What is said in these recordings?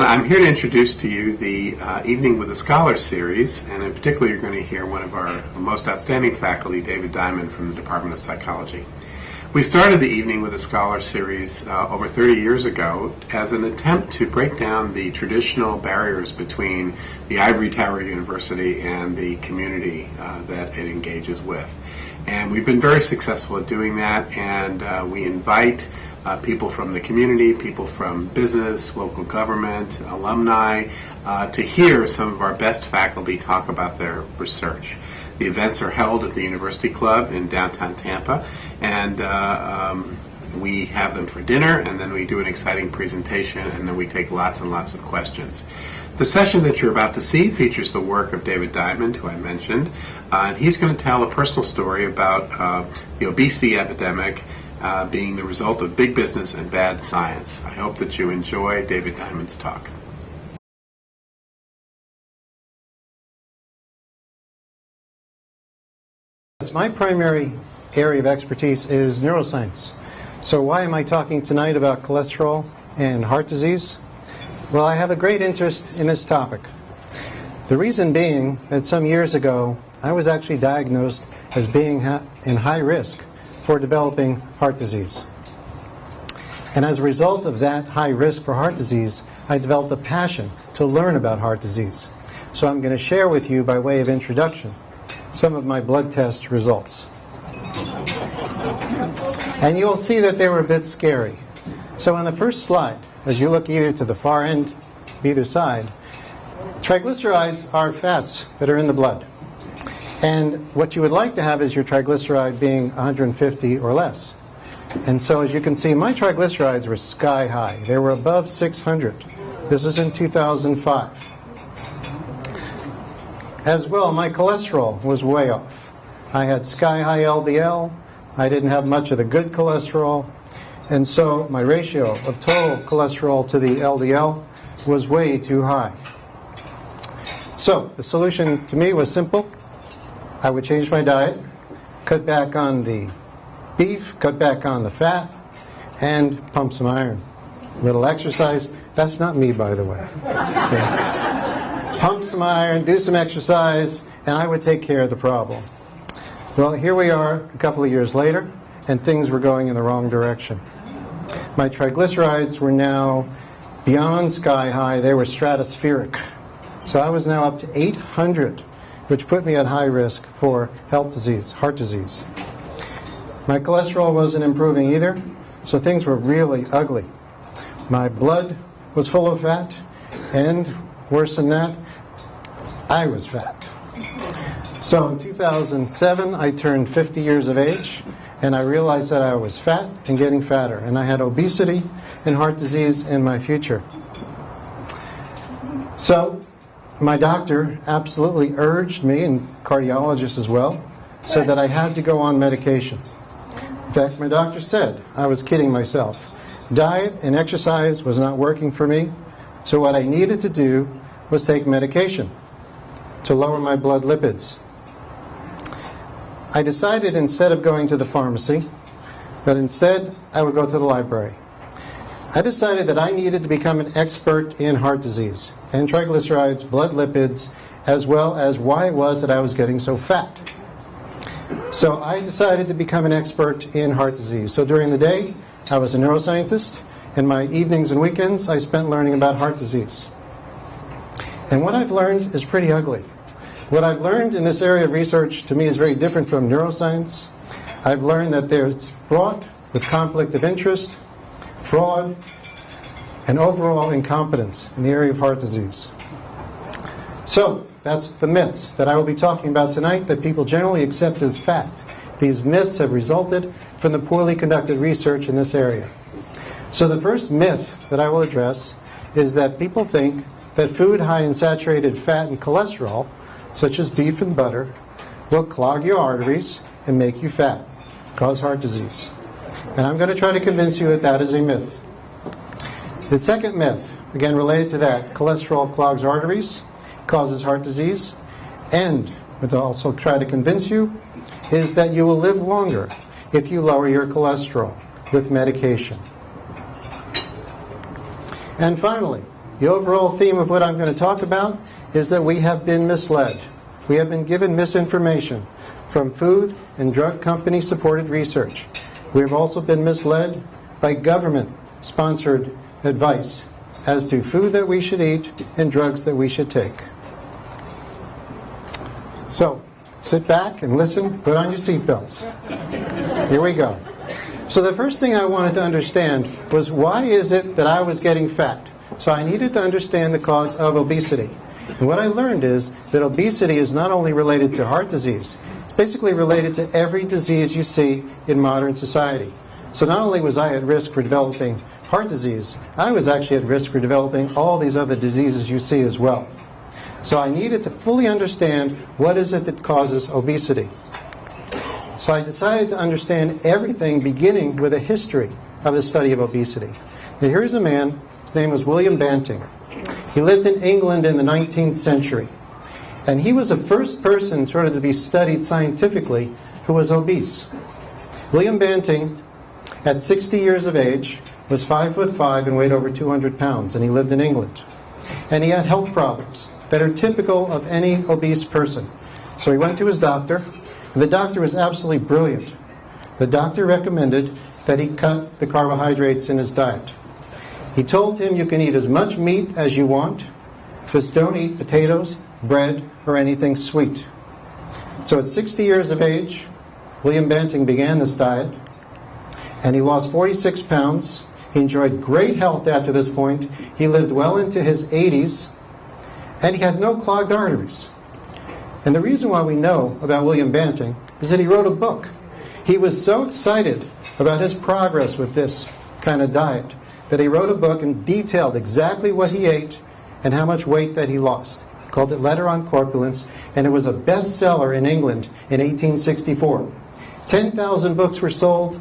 I'm here to introduce to you the Evening with a Scholar series, and in particular you're going to hear one of our most outstanding faculty, David Diamond from the Department of Psychology. We started the Evening with a Scholar series over 30 years ago as an attempt to break down the traditional barriers between the Ivory Tower University and the community that it engages with. And we've been very successful at doing that, and we invite people from the community, people from business, local government, alumni, to hear some of our best faculty talk about their research. The events are held at the University Club in downtown Tampa, and we have them for dinner, and then we do an exciting presentation, and then we take lots and lots of questions. The session that you're about to see features the work of David Diamond, who I mentioned, and he's going to tell a personal story about the obesity epidemic being the result of big business and bad science. I hope that you enjoy David Diamond's talk. My primary area of expertise is neuroscience. So why am I talking tonight about cholesterol and heart disease? Well, I have a great interest in this topic. The reason being that some years ago, I was actually diagnosed as being in high risk for developing heart disease. And as a result of that high risk for heart disease, I developed a passion to learn about heart disease. So I'm going to share with you, by way of introduction, some of my blood test results. And you'll see that they were a bit scary. So on the first slide, as you look either to the far end, either side, triglycerides are fats that are in the blood. And what you would like to have is your triglyceride being 150 or less. And so as you can see, my triglycerides were sky high. They were above 600. This was in 2005. As well, my cholesterol was way off. I had sky-high LDL. I didn't have much of the good cholesterol. And so my ratio of total cholesterol to the LDL was way too high. So the solution to me was simple. I would change my diet, cut back on the beef, cut back on the fat, and pump some iron. A little exercise. That's not me, by the way. Yeah. Pump some iron, do some exercise, and I would take care of the problem. Well, here we are a couple of years later, and things were going in the wrong direction. My triglycerides were now beyond sky high. They were stratospheric. So I was now up to 800, which put me at high risk for heart disease. My cholesterol wasn't improving either, so things were really ugly. My blood was full of fat, and worse than that, I was fat. So in 2007, I turned 50 years of age, and I realized that I was fat and getting fatter, and I had obesity and heart disease in my future. So my doctor absolutely urged me, and cardiologist as well, said that I had to go on medication. In fact, my doctor said I was kidding myself. Diet and exercise was not working for me, so what I needed to do was take medication to lower my blood lipids. I decided, instead of going to the pharmacy, that instead I would go to the library. I decided that I needed to become an expert in heart disease and triglycerides, blood lipids, as well as why it was that I was getting so fat. So I decided to become an expert in heart disease. So during the day, I was a neuroscientist, and my evenings and weekends I spent learning about heart disease. And what I've learned is pretty ugly. What I've learned in this area of research, to me, is very different from neuroscience. I've learned that it's fraught with conflict of interest, fraud, and overall incompetence in the area of heart disease. So that's the myths that I will be talking about tonight that people generally accept as fact. These myths have resulted from the poorly conducted research in this area. So the first myth that I will address is that people think that food high in saturated fat and cholesterol, such as beef and butter, will clog your arteries and make you fat, cause heart disease. And I'm going to try to convince you that that is a myth. The second myth, again related to that, cholesterol clogs arteries, causes heart disease, and what I'll also try to convince you is that you will live longer if you lower your cholesterol with medication. And finally, the overall theme of what I'm going to talk about is that we have been misled. We have been given misinformation from food and drug company supported research. We have also been misled by government sponsored advice as to food that we should eat and drugs that we should take. So, sit back and listen, put on your seatbelts. Here we go. So the first thing I wanted to understand was, why is it that I was getting fat? So I needed to understand the cause of obesity. And what I learned is that obesity is not only related to heart disease, it's basically related to every disease you see in modern society. So not only was I at risk for developing heart disease, I was actually at risk for developing all these other diseases you see as well. So I needed to fully understand what is it that causes obesity. So I decided to understand everything, beginning with a history of the study of obesity. Now here's a man, his name was William Banting. He lived in England in the 19th century. And he was the first person sort of to be studied scientifically who was obese. William Banting, at 60 years of age, was 5'5" and weighed over 200 pounds, and he lived in England. And he had health problems that are typical of any obese person. So he went to his doctor, and the doctor was absolutely brilliant. The doctor recommended that he cut the carbohydrates in his diet. He told him, you can eat as much meat as you want, just don't eat potatoes, bread, or anything sweet. So at 60 years of age, William Banting began this diet, and he lost 46 pounds. He enjoyed great health after this point. He lived well into his 80s, and he had no clogged arteries. And the reason why we know about William Banting is that he wrote a book. He was so excited about his progress with this kind of diet that he wrote a book and detailed exactly what he ate and how much weight that he lost. He called it Letter on Corpulence, and it was a bestseller in England in 1864. 10,000 books were sold.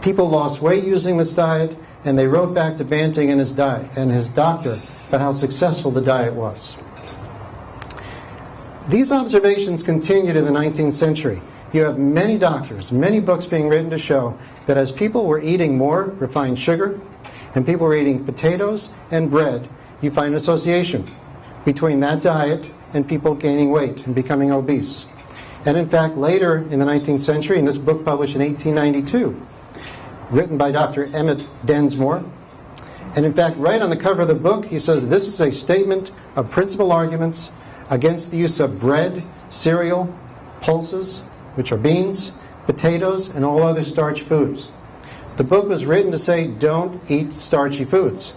People lost weight using this diet, and they wrote back to Banting and his diet and his doctor about how successful the diet was. These observations continued in the 19th century. You have many doctors, many books being written to show that as people were eating more refined sugar and people were eating potatoes and bread, you find an association between that diet and people gaining weight and becoming obese. And in fact, later in the 19th century, in this book published in 1892, written by Dr. Emmett Densmore, and in fact, right on the cover of the book, he says, this is a statement of principal arguments against the use of bread, cereal, pulses, which are beans, potatoes, and all other starch foods. The book was written to say, don't eat starchy foods.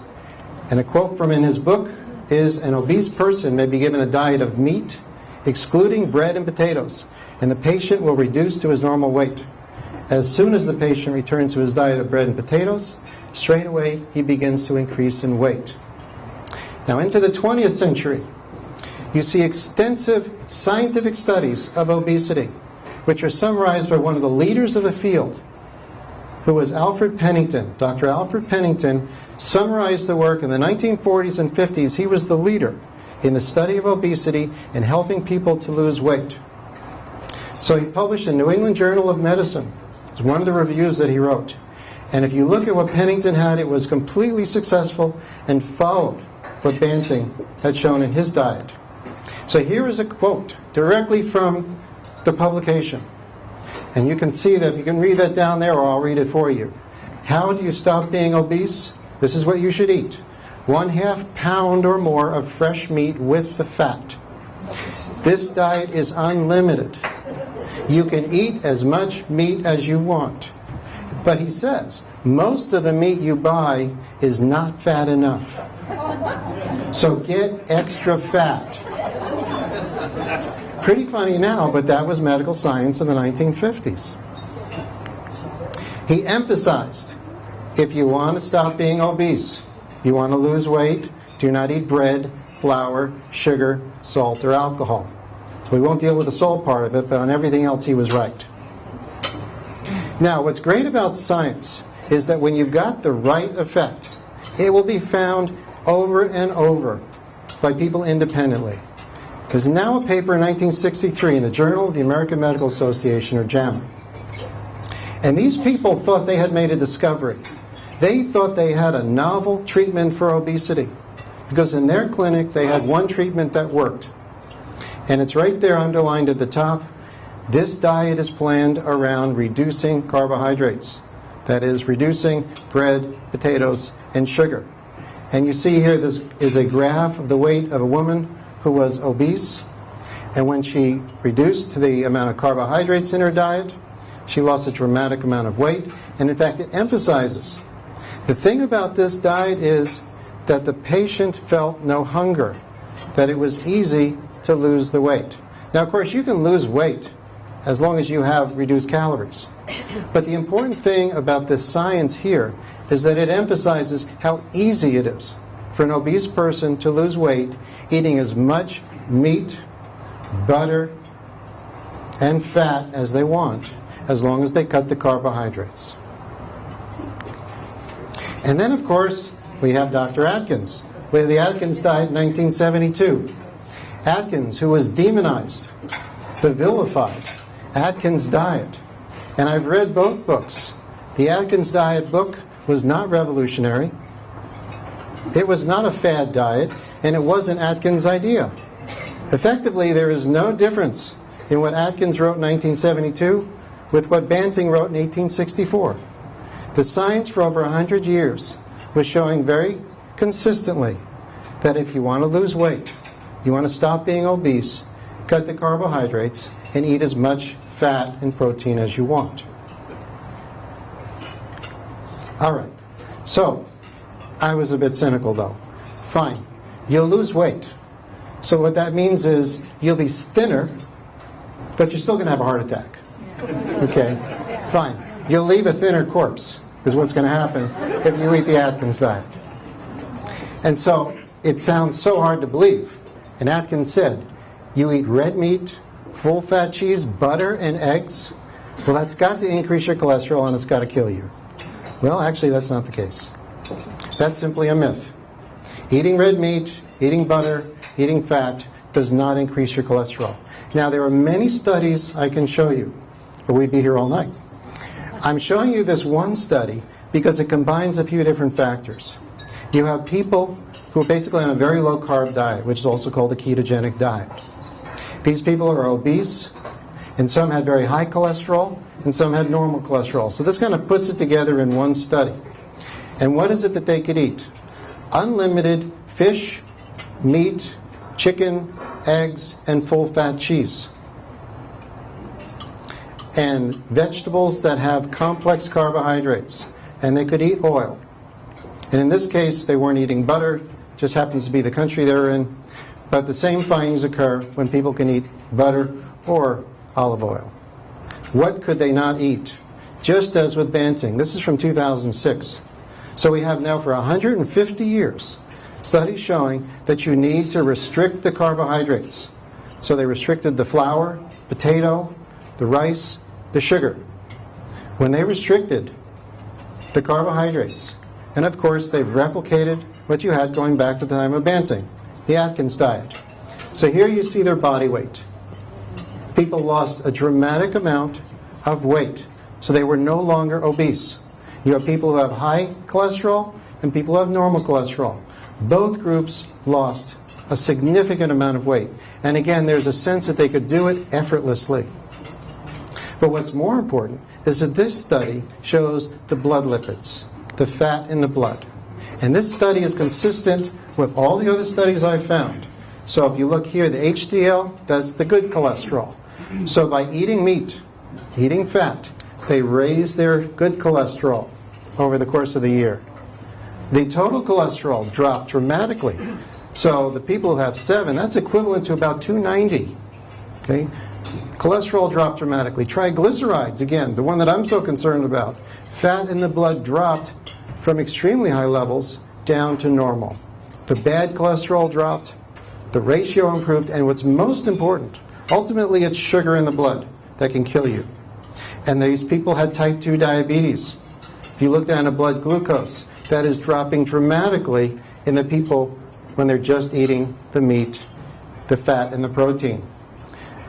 And a quote from in his book is, an obese person may be given a diet of meat, excluding bread and potatoes, and the patient will reduce to his normal weight. As soon as the patient returns to his diet of bread and potatoes, straight away he begins to increase in weight. Now into the 20th century, you see extensive scientific studies of obesity, which are summarized by one of the leaders of the field, who was Alfred Pennington. Dr. Alfred Pennington summarized the work in the 1940s and 50s. He was the leader in the study of obesity and helping people to lose weight. So he published in New England Journal of Medicine. It's one of the reviews that he wrote. And if you look at what Pennington had, it was completely successful and followed what Banting had shown in his diet. So here is a quote directly from the publication. And you can see that, you can read that down there, or I'll read it for you. How do you stop being obese? This is what you should eat. 1/2 pound or more of fresh meat with the fat. This diet is unlimited. You can eat as much meat as you want. But he says, most of the meat you buy is not fat enough. So get extra fat. Pretty funny now, but that was medical science in the 1950s. He emphasized, if you want to stop being obese, you want to lose weight, do not eat bread, flour, sugar, salt, or alcohol. So we won't deal with the salt part of it, but on everything else he was right. Now, what's great about science is that when you've got the right effect, it will be found over and over by people independently. There's now a paper in 1963 in the Journal of the American Medical Association, or JAMA. And these people thought they had made a discovery. They thought they had a novel treatment for obesity. because in their clinic they had one treatment that worked. And it's right there underlined at the top. This diet is planned around reducing carbohydrates. That is, reducing bread, potatoes, and sugar. And you see here, this is a graph of the weight of a woman who was obese. And when she reduced the amount of carbohydrates in her diet, she lost a dramatic amount of weight. And in fact, it emphasizes, the thing about this diet is that the patient felt no hunger, that it was easy to lose the weight. Now, of course, you can lose weight as long as you have reduced calories. But the important thing about this science here is that it emphasizes how easy it is for an obese person to lose weight eating as much meat, butter, and fat as they want, as long as they cut the carbohydrates. And then, of course, we have Dr. Atkins. We have the Atkins diet in 1972. Atkins, who was demonized, the vilified Atkins diet. And I've read both books. The Atkins diet book was not revolutionary. It was not a fad diet, and it wasn't Atkins' idea. Effectively, there is no difference in what Atkins wrote in 1972 with what Banting wrote in 1864. The science for over 100 years was showing very consistently that if you want to lose weight, you want to stop being obese, cut the carbohydrates, and eat as much fat and protein as you want. All right, so I was a bit cynical though. Fine, you'll lose weight. So what that means is you'll be thinner, but you're still going to have a heart attack. Okay, fine. You'll leave a thinner corpse is what's going to happen if you eat the Atkins diet. And so it sounds so hard to believe. And Atkins said, you eat red meat, full-fat cheese, butter, and eggs. Well, that's got to increase your cholesterol and it's got to kill you. Well, actually, that's not the case. That's simply a myth. Eating red meat, eating butter, eating fat does not increase your cholesterol. Now, there are many studies I can show you, but we'd be here all night. I'm showing you this one study because it combines a few different factors. You have people who are basically on a very low-carb diet, which is also called a ketogenic diet. These people are obese, and some had very high cholesterol, and some had normal cholesterol. So this kind of puts it together in one study. And what is it that they could eat? Unlimited fish, meat, chicken, eggs, and full-fat cheese. And vegetables that have complex carbohydrates. And they could eat oil. And in this case, they weren't eating butter, just happens to be the country they're in. But the same findings occur when people can eat butter or olive oil. What could they not eat? Just as with Banting. This is from 2006. So we have now for 150 years studies showing that you need to restrict the carbohydrates. So they restricted the flour, potato, the rice, the sugar. When they restricted the carbohydrates, and of course they've replicated what you had going back to the time of Banting, the Atkins diet. So here you see their body weight. People lost a dramatic amount of weight, so they were no longer obese. You have people who have high cholesterol and people who have normal cholesterol. Both groups lost a significant amount of weight. And again, there's a sense that they could do it effortlessly. But what's more important is that this study shows the blood lipids, the fat in the blood. And this study is consistent with all the other studies I've found. So if you look here, the HDL, that's the good cholesterol. So by eating meat, eating fat, they raise their good cholesterol over the course of the year. The total cholesterol dropped dramatically. So the people who have 7, that's equivalent to about 290. Okay? Cholesterol dropped dramatically. Triglycerides, again, the one that I'm so concerned about. Fat in the blood dropped from extremely high levels down to normal. The bad cholesterol dropped, the ratio improved, and what's most important, ultimately it's sugar in the blood that can kill you. And these people had type 2 diabetes. If you look down at blood glucose, that is dropping dramatically in the people when they're just eating the meat, the fat, and the protein.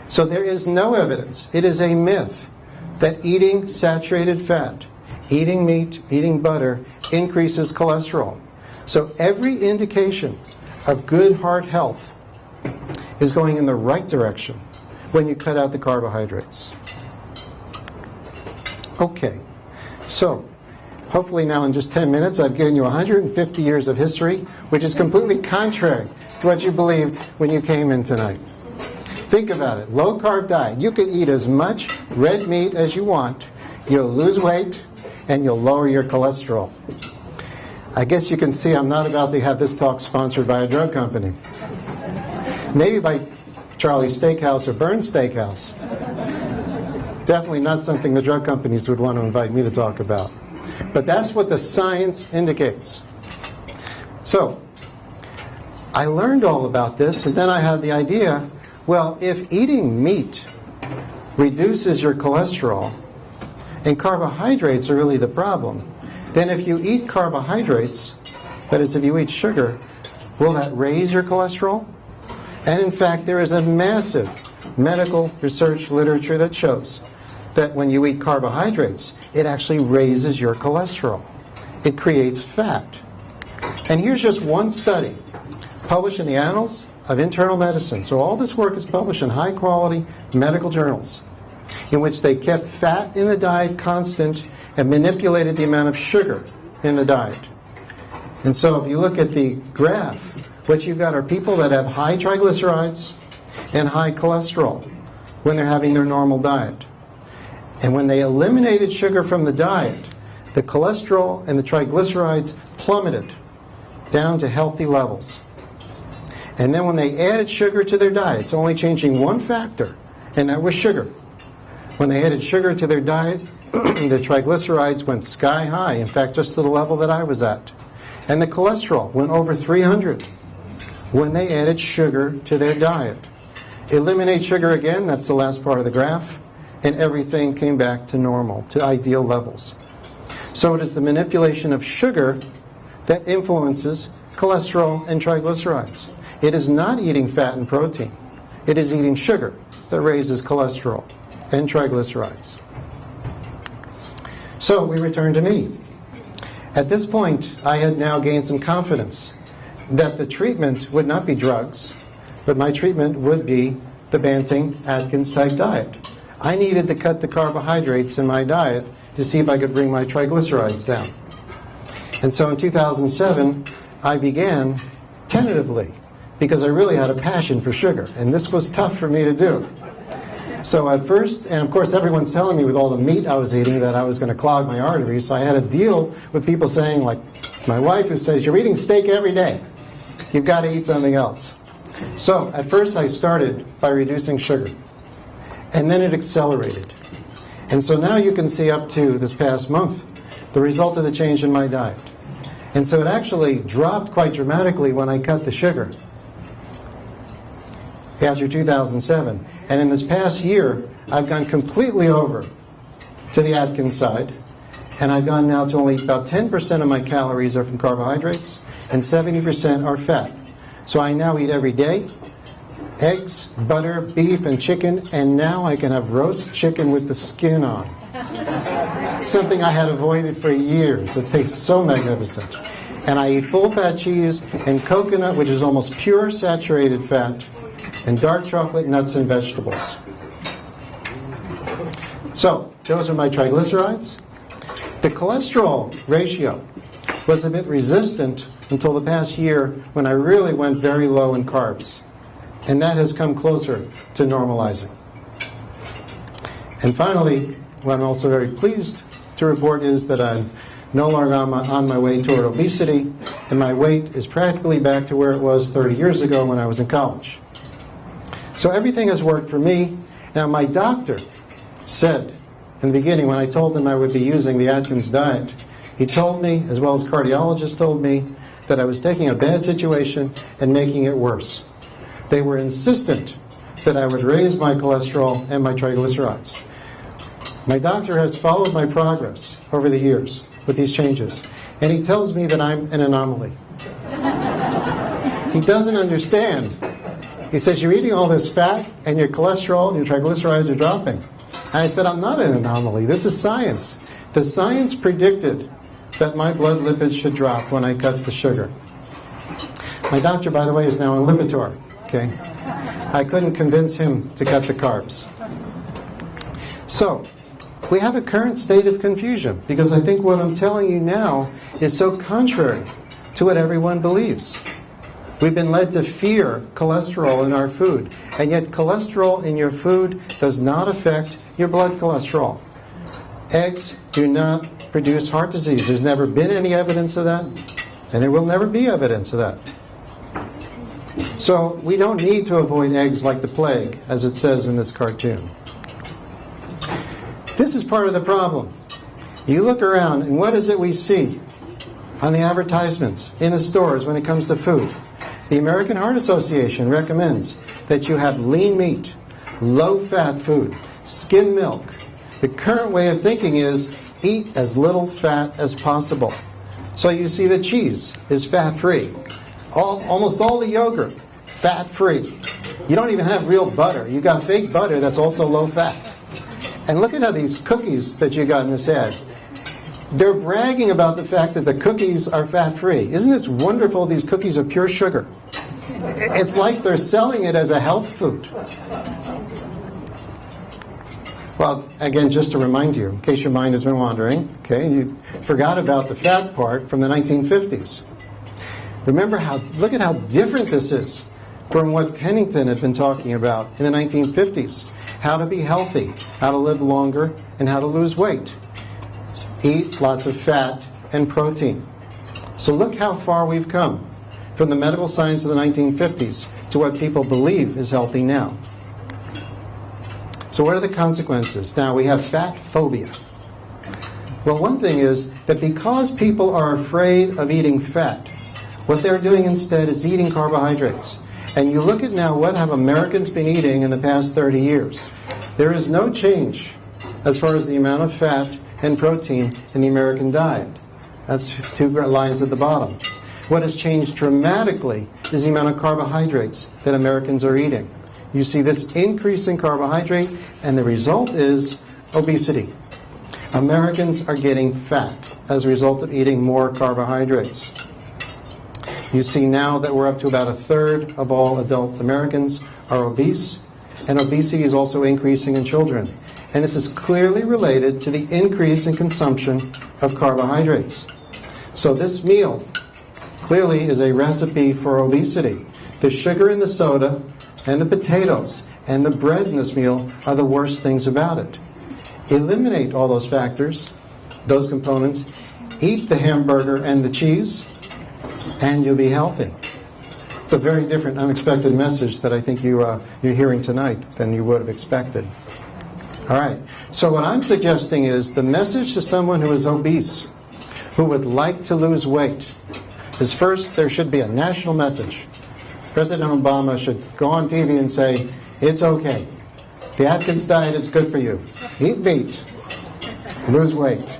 So there is no evidence, it is a myth, that eating saturated fat, eating meat, eating butter, increases cholesterol. So every indication of good heart health is going in the right direction when you cut out the carbohydrates. Okay, so hopefully now in just 10 minutes I've given you 150 years of history, which is completely contrary to what you believed when you came in tonight. Think about it. Low carb diet. You can eat as much red meat as you want. You'll lose weight and you'll lower your cholesterol. I guess you can see I'm not about to have this talk sponsored by a drug company. Maybe by Charlie's Steakhouse or Burn's Steakhouse. Definitely not something the drug companies would want to invite me to talk about. But that's what the science indicates. So, I learned all about this, and then I had the idea, well, if eating meat reduces your cholesterol, and carbohydrates are really the problem, then if you eat carbohydrates, that is, if you eat sugar, will that raise your cholesterol? And in fact, there is a massive medical research literature that shows that when you eat carbohydrates, it actually raises your cholesterol. It creates fat. And here's just one study published in the Annals of Internal Medicine. So all this work is published in high-quality medical journals in which they kept fat in the diet constant and manipulated the amount of sugar in the diet. And so if you look at the graph, what you've got are people that have high triglycerides and high cholesterol when they're having their normal diet. And when they eliminated sugar from the diet, the cholesterol and the triglycerides plummeted down to healthy levels. And then when they added sugar to their diet, it's only changing one factor, and that was sugar. When they added sugar to their diet, the triglycerides went sky high, in fact, just to the level that I was at. And the cholesterol went over 300 when they added sugar to their diet. Eliminate sugar again, that's the last part of the graph, and everything came back to normal, to ideal levels. So it is the manipulation of sugar that influences cholesterol and triglycerides. It is not eating fat and protein. It is eating sugar that raises cholesterol and triglycerides. So we return to me. At this point, I had now gained some confidence that the treatment would not be drugs, but my treatment would be the Banting Atkins type diet. I needed to cut the carbohydrates in my diet to see if I could bring my triglycerides down. And so in 2007, I began tentatively, because I really had a passion for sugar, and this was tough for me to do. So at first, and of course everyone's telling me with all the meat I was eating that I was going to clog my arteries, so I had to deal with people saying, like my wife who says, you're eating steak every day. You've got to eat something else. So at first I started by reducing sugar, and then it accelerated. And so now you can see up to this past month the result of the change in my diet. And so it actually dropped quite dramatically when I cut the sugar after 2007. And in this past year, I've gone completely over to the Atkins side, and I've gone now to only about 10% of my calories are from carbohydrates, and 70% are fat. So I now eat every day eggs, butter, beef, and chicken, and now I can have roast chicken with the skin on. It's something I had avoided for years. It tastes so magnificent. And I eat full-fat cheese and coconut, which is almost pure saturated fat, and dark chocolate, nuts, and vegetables. So, those are my triglycerides. The cholesterol ratio was a bit resistant until the past year when I really went very low in carbs. And that has come closer to normalizing. And finally, what I'm also very pleased to report is that I'm no longer on my way toward obesity, and my weight is practically back to where it was 30 years ago when I was in college. So everything has worked for me. Now my doctor said in the beginning when I told him I would be using the Atkins diet, he told me, as well as cardiologists told me, that I was taking a bad situation and making it worse. They were insistent that I would raise my cholesterol and my triglycerides. My doctor has followed my progress over the years with these changes, and he tells me that I'm an anomaly. He doesn't understand. He says, you're eating all this fat, and your cholesterol and your triglycerides are dropping. And I said, I'm not an anomaly. This is science. The science predicted that my blood lipids should drop when I cut the sugar. My doctor, by the way, is now on Lipitor. Okay, I couldn't convince him to cut the carbs. So, we have a current state of confusion because I think what I'm telling you now is so contrary to what everyone believes. We've been led to fear cholesterol in our food, and yet cholesterol in your food does not affect your blood cholesterol. Eggs do not produce heart disease. There's never been any evidence of that, and there will never be evidence of that. So we don't need to avoid eggs like the plague, as it says in this cartoon. This is part of the problem. You look around, and what is it we see on the advertisements, in the stores, when it comes to food? The American Heart Association recommends that you have lean meat, low-fat food, skim milk. The current way of thinking is eat as little fat as possible. So you see the cheese is fat-free. Almost all the yogurt, fat-free. You don't even have real butter. You got fake butter that's also low-fat. And look at how these cookies that you got in this ad, they're bragging about the fact that the cookies are fat-free. Isn't this wonderful? These cookies are pure sugar. It's like they're selling it as a health food. Well, again, just to remind you, in case your mind has been wandering, okay, you forgot about the fat part from the 1950s. Look at how different this is from what Pennington had been talking about in the 1950s. How to be healthy, how to live longer, and how to lose weight. Eat lots of fat and protein. So look how far we've come from the medical science of the 1950s to what people believe is healthy now. So what are the consequences? Now we have fat phobia. Well, one thing is that because people are afraid of eating fat, what they're doing instead is eating carbohydrates. And you look at now what have Americans been eating in the past 30 years. There is no change as far as the amount of fat and protein in the American diet. That's two lines at the bottom. What has changed dramatically is the amount of carbohydrates that Americans are eating. You see this increase in carbohydrate, and the result is obesity. Americans are getting fat as a result of eating more carbohydrates. You see now that we're up to about a third of all adult Americans are obese, and obesity is also increasing in children. And this is clearly related to the increase in consumption of carbohydrates. So this meal clearly is a recipe for obesity. The sugar in the soda and the potatoes and the bread in this meal are the worst things about it. Eliminate all those factors, those components, eat the hamburger and the cheese, and you'll be healthy. It's a very different, unexpected message that I think you're hearing tonight than you would have expected. All right, so what I'm suggesting is the message to someone who is obese, who would like to lose weight, is first, there should be a national message. President Obama should go on TV and say, it's okay. The Atkins diet is good for you. Eat meat. Lose weight.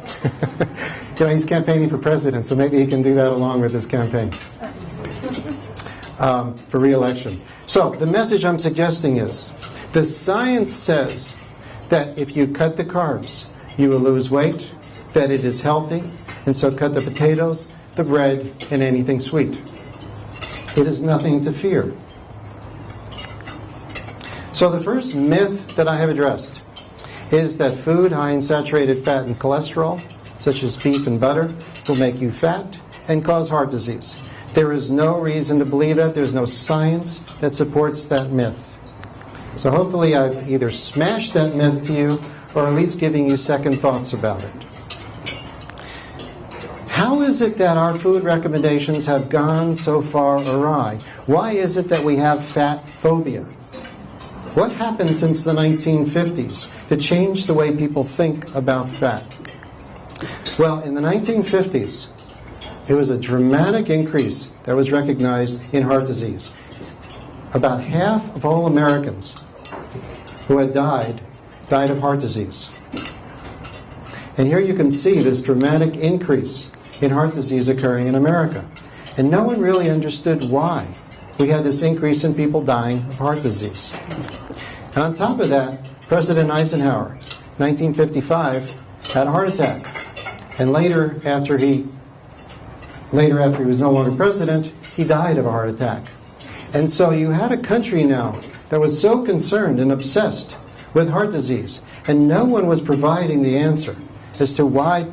He's campaigning for president, so maybe he can do that along with his campaign for re-election. So the message I'm suggesting is, the science says that if you cut the carbs, you will lose weight, that it is healthy, and so cut the potatoes, the bread, and anything sweet. It is nothing to fear. So the first myth that I have addressed is that food high in saturated fat and cholesterol, such as beef and butter, will make you fat and cause heart disease. There is no reason to believe that. There's no science that supports that myth. So hopefully I've either smashed that myth to you or at least giving you second thoughts about it. How is it that our food recommendations have gone so far awry? Why is it that we have fat phobia? What happened since the 1950s to change the way people think about fat? Well, in the 1950s, it was a dramatic increase that was recognized in heart disease. About half of all Americans who had died of heart disease. And here you can see this dramatic increase in heart disease occurring in America. And no one really understood why we had this increase in people dying of heart disease. And on top of that, President Eisenhower, 1955, had a heart attack. And later after he was no longer president, he died of a heart attack. And so you had a country now that was so concerned and obsessed with heart disease, and no one was providing the answer as to why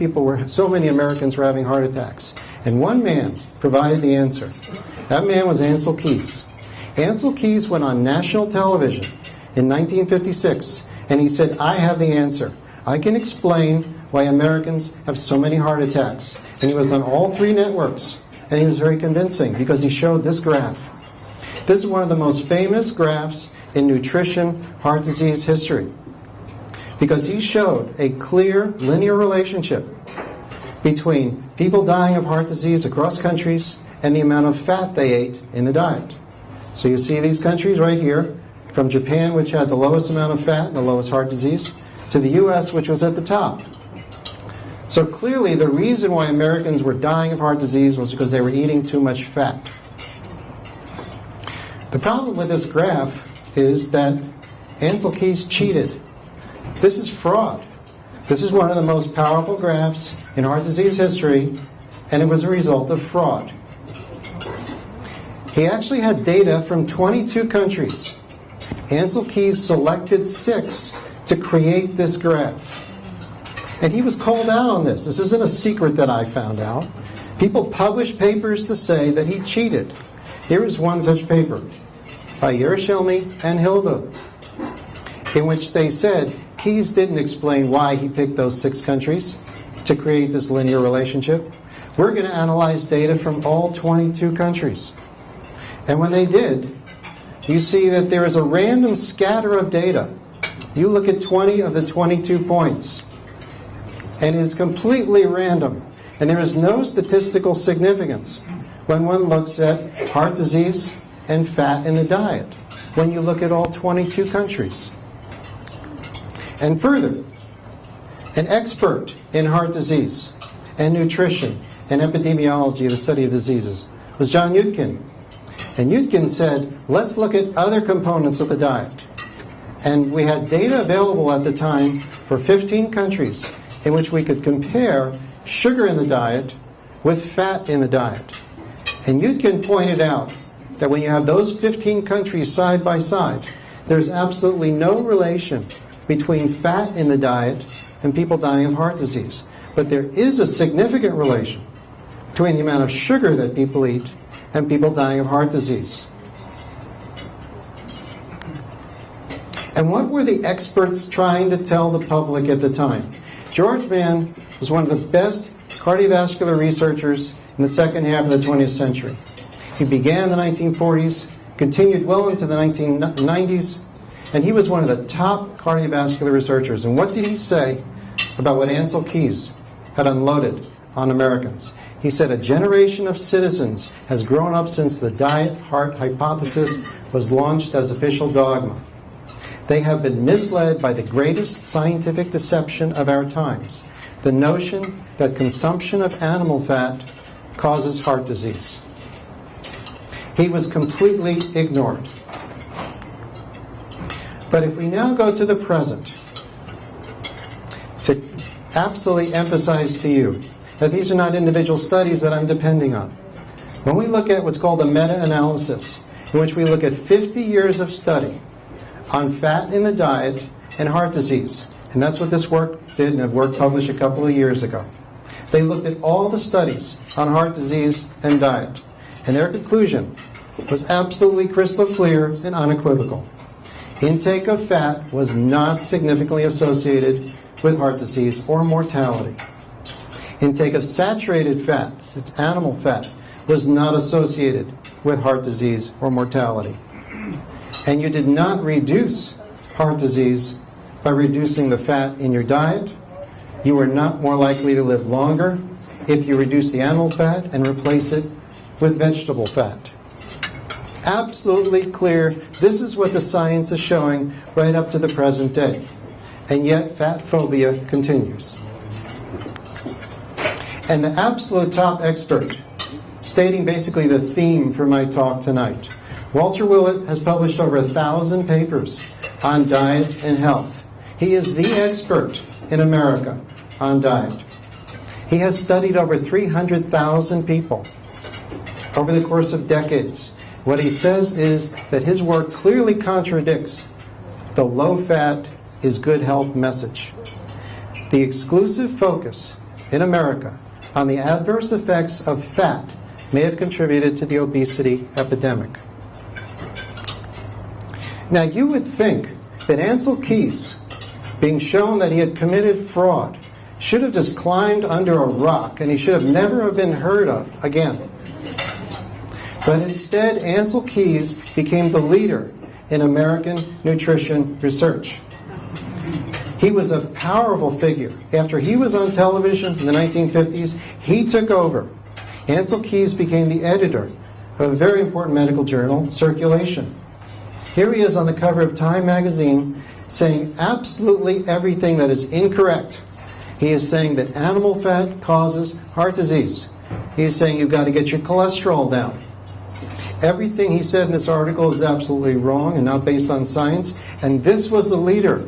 so many Americans were having heart attacks. And one man provided the answer. That man was Ancel Keys. Ancel Keys went on national television in 1956, and he said, I have the answer. I can explain why Americans have so many heart attacks. And he was on all 3 networks, and he was very convincing because he showed this graph. This is one of the most famous graphs in nutrition heart disease history, because he showed a clear linear relationship between people dying of heart disease across countries and the amount of fat they ate in the diet. So you see these countries right here, from Japan, which had the lowest amount of fat and the lowest heart disease, to the US, which was at the top. So clearly the reason why Americans were dying of heart disease was because they were eating too much fat. The problem with this graph is that Ancel Keys cheated. This is fraud. This is one of the most powerful graphs in heart disease history, and it was a result of fraud. He actually had data from 22 countries. Ancel Keys selected 6 to create this graph. And he was called out on this. This isn't a secret that I found out. People published papers to say that he cheated. Here is one such paper by Yerushalmi and Hilba, in which they said Keys didn't explain why he picked those 6 countries to create this linear relationship. We're going to analyze data from all 22 countries. And when they did, you see that there is a random scatter of data. You look at 20 of the 22 points, and it's completely random. And there is no statistical significance when one looks at heart disease and fat in the diet, when you look at all 22 countries. And further, an expert in heart disease and nutrition and epidemiology, the study of diseases, was John Yudkin. And Yudkin said, let's look at other components of the diet. And we had data available at the time for 15 countries in which we could compare sugar in the diet with fat in the diet. And Yudkin pointed out that when you have those 15 countries side by side, there's absolutely no relation between fat in the diet and people dying of heart disease. But there is a significant relation between the amount of sugar that people eat and people dying of heart disease. And what were the experts trying to tell the public at the time? George Mann was one of the best cardiovascular researchers in the second half of the 20th century. He began in the 1940s, continued well into the 1990s, and he was one of the top cardiovascular researchers. And what did he say about what Ancel Keys had unloaded on Americans? He said, a generation of citizens has grown up since the diet-heart hypothesis was launched as official dogma. They have been misled by the greatest scientific deception of our times, the notion that consumption of animal fat causes heart disease. He was completely ignored. But if we now go to the present, to absolutely emphasize to you that these are not individual studies that I'm depending on. When we look at what's called a meta-analysis, in which we look at 50 years of study on fat in the diet and heart disease, and that's what this work did, and a work published a couple of years ago. They looked at all the studies on heart disease and diet, and their conclusion was absolutely crystal clear and unequivocal. Intake of fat was not significantly associated with heart disease or mortality. Intake of saturated fat, animal fat, was not associated with heart disease or mortality. And you did not reduce heart disease by reducing the fat in your diet. You were not more likely to live longer if you reduce the animal fat and replace it with vegetable fat. Absolutely clear. This is what the science is showing right up to the present day. And yet fat phobia continues. And the absolute top expert, stating basically the theme for my talk tonight, Walter Willett has published over 1,000 papers on diet and health. He is the expert in America on diet. He has studied over 300,000 people. over the course of decades. What he says is that his work clearly contradicts the low-fat is good health message. The exclusive focus in America on the adverse effects of fat may have contributed to the obesity epidemic. Now, you would think that Ancel Keys, being shown that he had committed fraud, should have just climbed under a rock and he should have never have been heard of again. But instead, Ancel Keys became the leader in American nutrition research. He was a powerful figure. After he was on television in the 1950s, he took over. Ancel Keys became the editor of a very important medical journal, Circulation. Here he is on the cover of Time magazine saying absolutely everything that is incorrect. He is saying that animal fat causes heart disease. He is saying you've got to get your cholesterol down. Everything he said in this article is absolutely wrong and not based on science. And this was the leader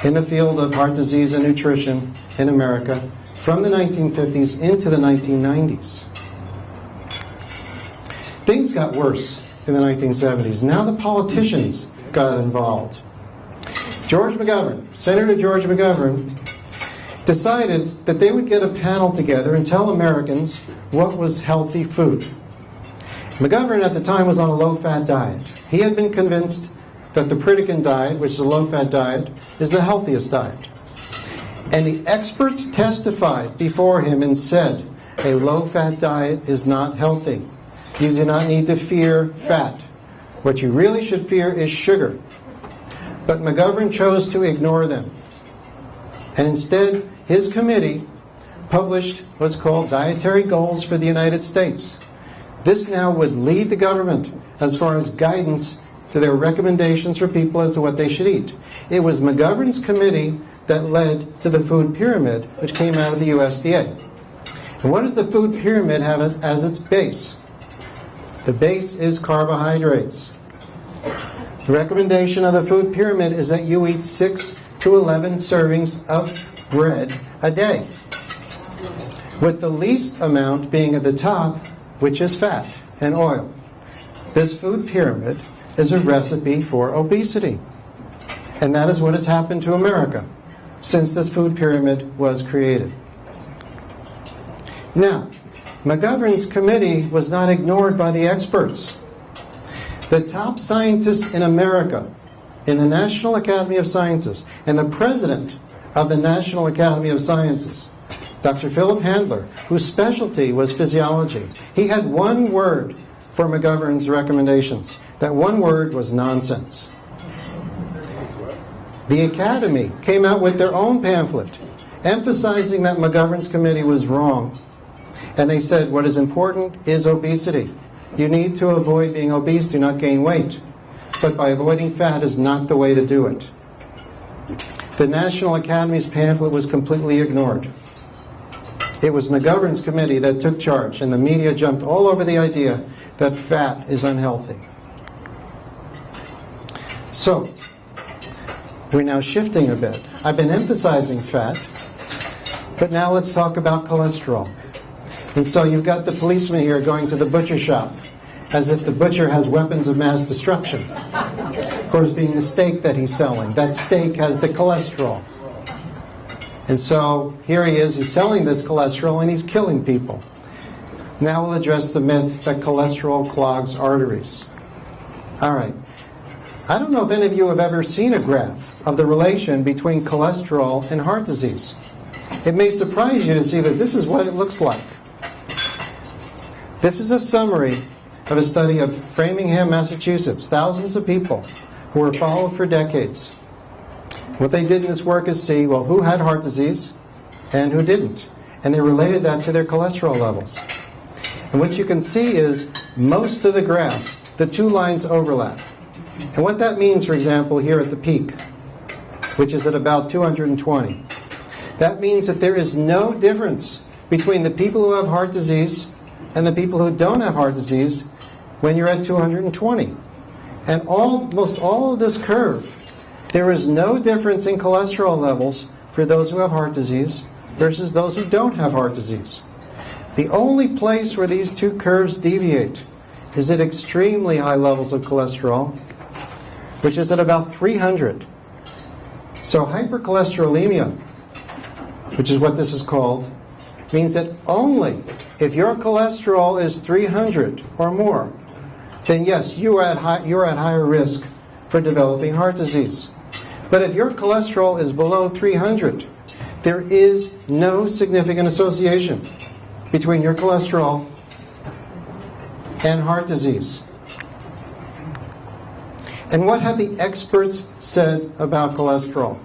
in the field of heart disease and nutrition in America from the 1950s into the 1990s. Things got worse in the 1970s. Now the politicians got involved. George McGovern, Senator George McGovern, decided that they would get a panel together and tell Americans what was healthy food. McGovern at the time was on a low-fat diet. He had been convinced that the Pritikin diet, which is a low-fat diet, is the healthiest diet. And the experts testified before him and said, a low-fat diet is not healthy. You do not need to fear fat. What you really should fear is sugar. But McGovern chose to ignore them. And instead, his committee published what's called Dietary Goals for the United States. This now would lead the government as far as guidance to their recommendations for people as to what they should eat. It was McGovern's committee that led to the food pyramid, which came out of the USDA. And what does the food pyramid have as its base? The base is carbohydrates. The recommendation of the food pyramid is that you eat 6 to 11 servings of bread a day, with the least amount being at the top, which is fat and oil. This food pyramid is a recipe for obesity. And that is what has happened to America since this food pyramid was created. Now, McGovern's committee was not ignored by the experts. The top scientists in America, in the National Academy of Sciences, and the president of the National Academy of Sciences, Dr. Philip Handler, whose specialty was physiology, he had one word for McGovern's recommendations. That one word was nonsense. The Academy came out with their own pamphlet emphasizing that McGovern's committee was wrong. And they said what is important is obesity. You need to avoid being obese, do not gain weight. But by avoiding fat is not the way to do it. The National Academy's pamphlet was completely ignored. It was McGovern's committee that took charge, and the media jumped all over the idea that fat is unhealthy. So, we're now shifting a bit. I've been emphasizing fat, but now let's talk about cholesterol. And so you've got the policeman here going to the butcher shop, as if the butcher has weapons of mass destruction. Of course, being the steak that he's selling. That steak has the cholesterol. And so here he is, he's selling this cholesterol and he's killing people. Now we'll address the myth that cholesterol clogs arteries. All right. I don't know if any of you have ever seen a graph of the relation between cholesterol and heart disease. It may surprise you to see that this is what it looks like. This is a summary of a study of Framingham, Massachusetts, thousands of people who were followed for decades. What they did in this work is see, well, who had heart disease and who didn't. And they related that to their cholesterol levels. And what you can see is most of the graph, the two lines overlap. And what that means, for example, here at the peak, which is at about 220, that means that there is no difference between the people who have heart disease and the people who don't have heart disease when you're at 220. And almost all of this curve, there is no difference in cholesterol levels for those who have heart disease versus those who don't have heart disease. The only place where these two curves deviate is at extremely high levels of cholesterol, which is at about 300. So hypercholesterolemia, which is what this is called, means that only if your cholesterol is 300 or more, then yes, you're at higher risk for developing heart disease. But if your cholesterol is below 300, there is no significant association between your cholesterol and heart disease. And what have the experts said about cholesterol?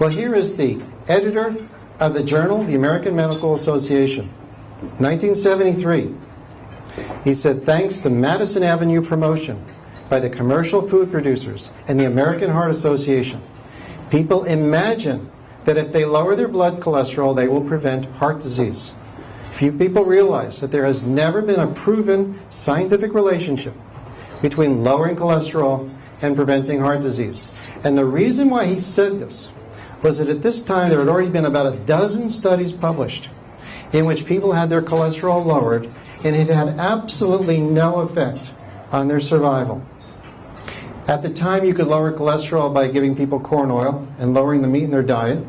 Well, here is the editor of the journal, the American Medical Association, 1973. He said, thanks to Madison Avenue promotion by the commercial food producers and the American Heart Association, people imagine that if they lower their blood cholesterol, they will prevent heart disease. Few people realize that there has never been a proven scientific relationship between lowering cholesterol and preventing heart disease. And the reason why he said this was that at this time there had already been about a dozen studies published in which people had their cholesterol lowered, and it had absolutely no effect on their survival. At the time, you could lower cholesterol by giving people corn oil and lowering the meat in their diet.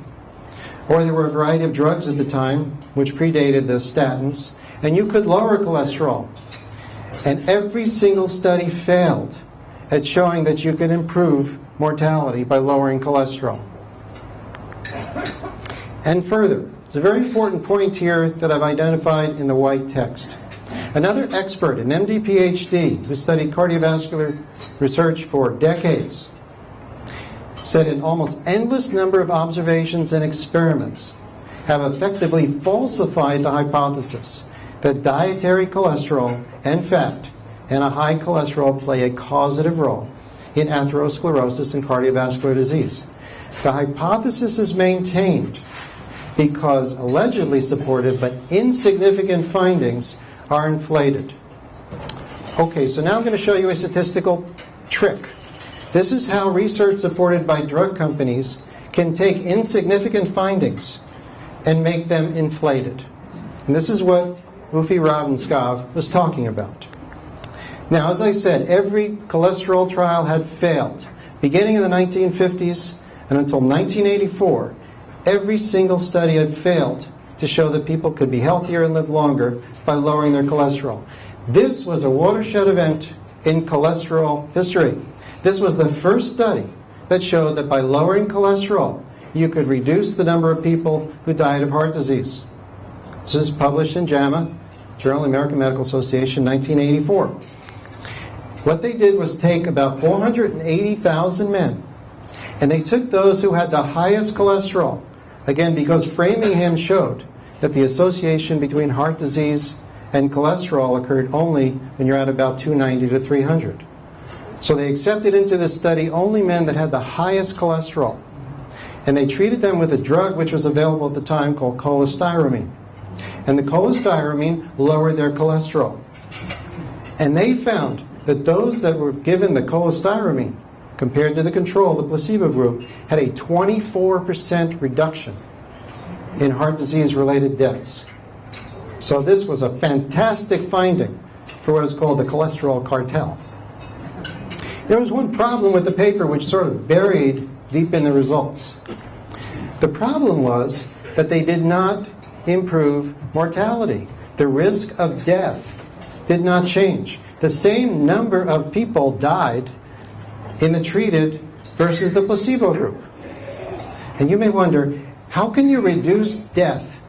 Or there were a variety of drugs at the time, which predated the statins, and you could lower cholesterol. And every single study failed at showing that you could improve mortality by lowering cholesterol. And further, there's a very important point here that I've identified in the white text. Another expert, an MD Ph.D., who studied cardiovascular research for decades, said an almost endless number of observations and experiments have effectively falsified the hypothesis that dietary cholesterol and fat and a high cholesterol play a causative role in atherosclerosis and cardiovascular disease. The hypothesis is maintained because allegedly supported but insignificant findings are inflated. Okay, so now I'm going to show you a statistical trick. This is how research supported by drug companies can take insignificant findings and make them inflated. And this is what Ufi Ravenskov was talking about. Now, as I said, every cholesterol trial had failed. Beginning in the 1950s and until 1984, every single study had failed to show that people could be healthier and live longer by lowering their cholesterol. This was a watershed event in cholesterol history. This was the first study that showed that by lowering cholesterol, you could reduce the number of people who died of heart disease. This is published in JAMA, Journal of the American Medical Association, 1984. What they did was take about 480,000 men, and they took those who had the highest cholesterol, again, because Framingham showed that the association between heart disease and cholesterol occurred only when you're at about 290 to 300. So they accepted into this study only men that had the highest cholesterol. And they treated them with a drug which was available at the time called cholestyramine. And the cholestyramine lowered their cholesterol. And they found that those that were given the cholestyramine, compared to the control, the placebo group, had a 24% reduction in heart disease-related deaths. So this was a fantastic finding for what is called the cholesterol cartel. There was one problem with the paper which sort of buried deep in the results. The problem was that they did not improve mortality. The risk of death did not change. The same number of people died in the treated versus the placebo group. And you may wonder, how can you reduce death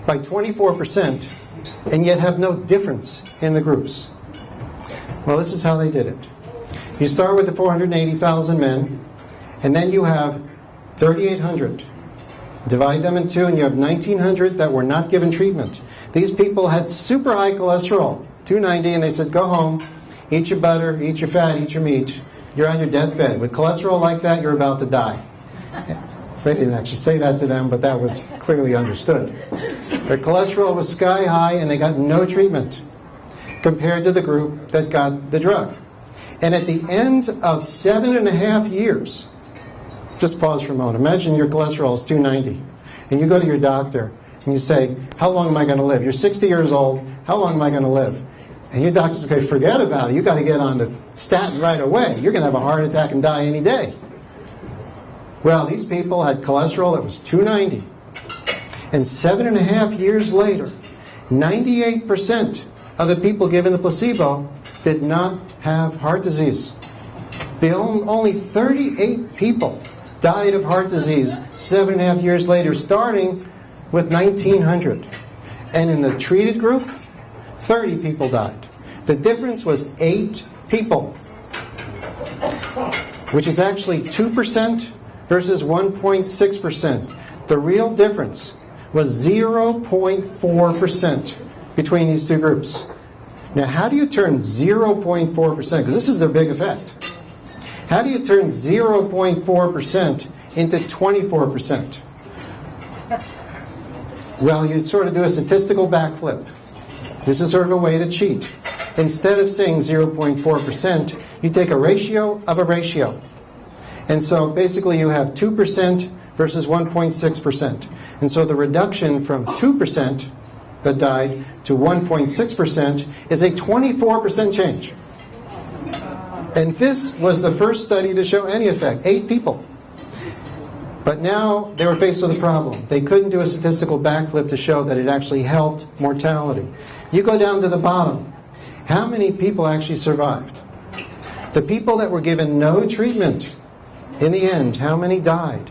by 24% and yet have no difference in the groups? Well, this is how they did it. You start with the 480,000 men, and then you have 3,800. Divide them in two, and you have 1,900 that were not given treatment. These people had super high cholesterol, 290, and they said, go home, eat your butter, eat your fat, eat your meat. You're on your deathbed. With cholesterol like that, you're about to die. They didn't actually say that to them, but that was clearly understood. Their cholesterol was sky high, and they got no treatment compared to the group that got the drug. And at the end of 7.5 years, just pause for a moment. Imagine your cholesterol is 290, and you go to your doctor, and you say, how long am I going to live? You're 60 years old, how long am I going to live? And your doctor's going to say, forget about it. You've got to get on the statin right away. You're going to have a heart attack and die any day. Well, these people had cholesterol that was 290. And 7.5 years later, 98% of the people given the placebo did not have heart disease. Only 38 people died of heart disease 7.5 years later, starting with 1900. And in the treated group, 30 people died. The difference was 8 people, which is actually 2% versus 1.6%. The real difference was 0.4% between these two groups. Now, how do you turn 0.4%, because this is their big effect, how do you turn 0.4% into 24%? Well, you sort of do a statistical backflip. This is sort of a way to cheat. Instead of saying 0.4%, you take a ratio of a ratio. And so basically you have 2% versus 1.6%. And so the reduction from 2% that died to 1.6% is a 24% change. And this was the first study to show any effect, 8 people. But now they were faced with a problem. They couldn't do a statistical backflip to show that it actually helped mortality. You go down to the bottom. How many people actually survived? The people that were given no treatment, in the end, how many died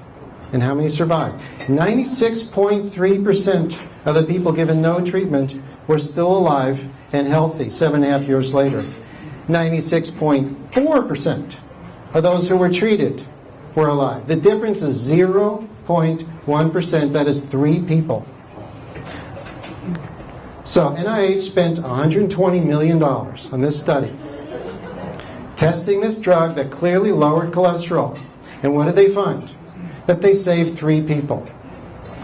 and how many survived? 96.3% of the people given no treatment were still alive and healthy 7.5 years later. 96.4% of those who were treated were alive. The difference is 0.1%. That is 3 people. So NIH spent $120 million on this study, testing this drug that clearly lowered cholesterol. And what did they find? That they saved 3 people,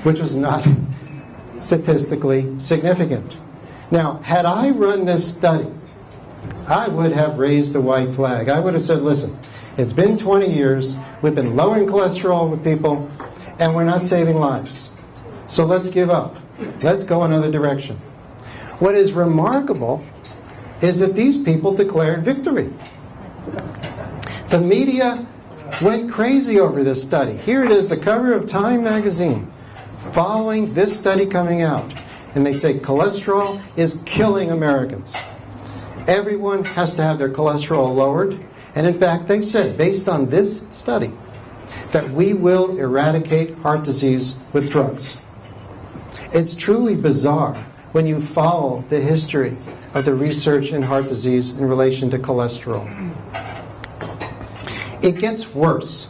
which was not statistically significant. Now, had I run this study, I would have raised the white flag. I would have said, listen, it's been 20 years, we've been lowering cholesterol with people, and we're not saving lives. So let's give up. Let's go another direction. What is remarkable is that these people declared victory. The media went crazy over this study. Here it is, the cover of Time magazine, following this study coming out. And they say cholesterol is killing Americans. Everyone has to have their cholesterol lowered. And in fact, they said, based on this study, that we will eradicate heart disease with drugs. It's truly bizarre when you follow the history of the research in heart disease in relation to cholesterol. It gets worse.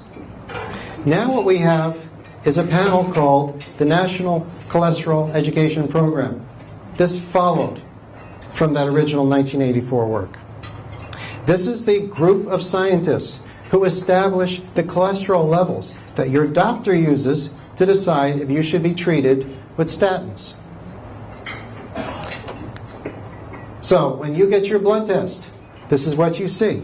Now what we have is a panel called the National Cholesterol Education Program. This followed from that original 1984 work. This is the group of scientists who establish the cholesterol levels that your doctor uses to decide if you should be treated with statins. So when you get your blood test, this is what you see.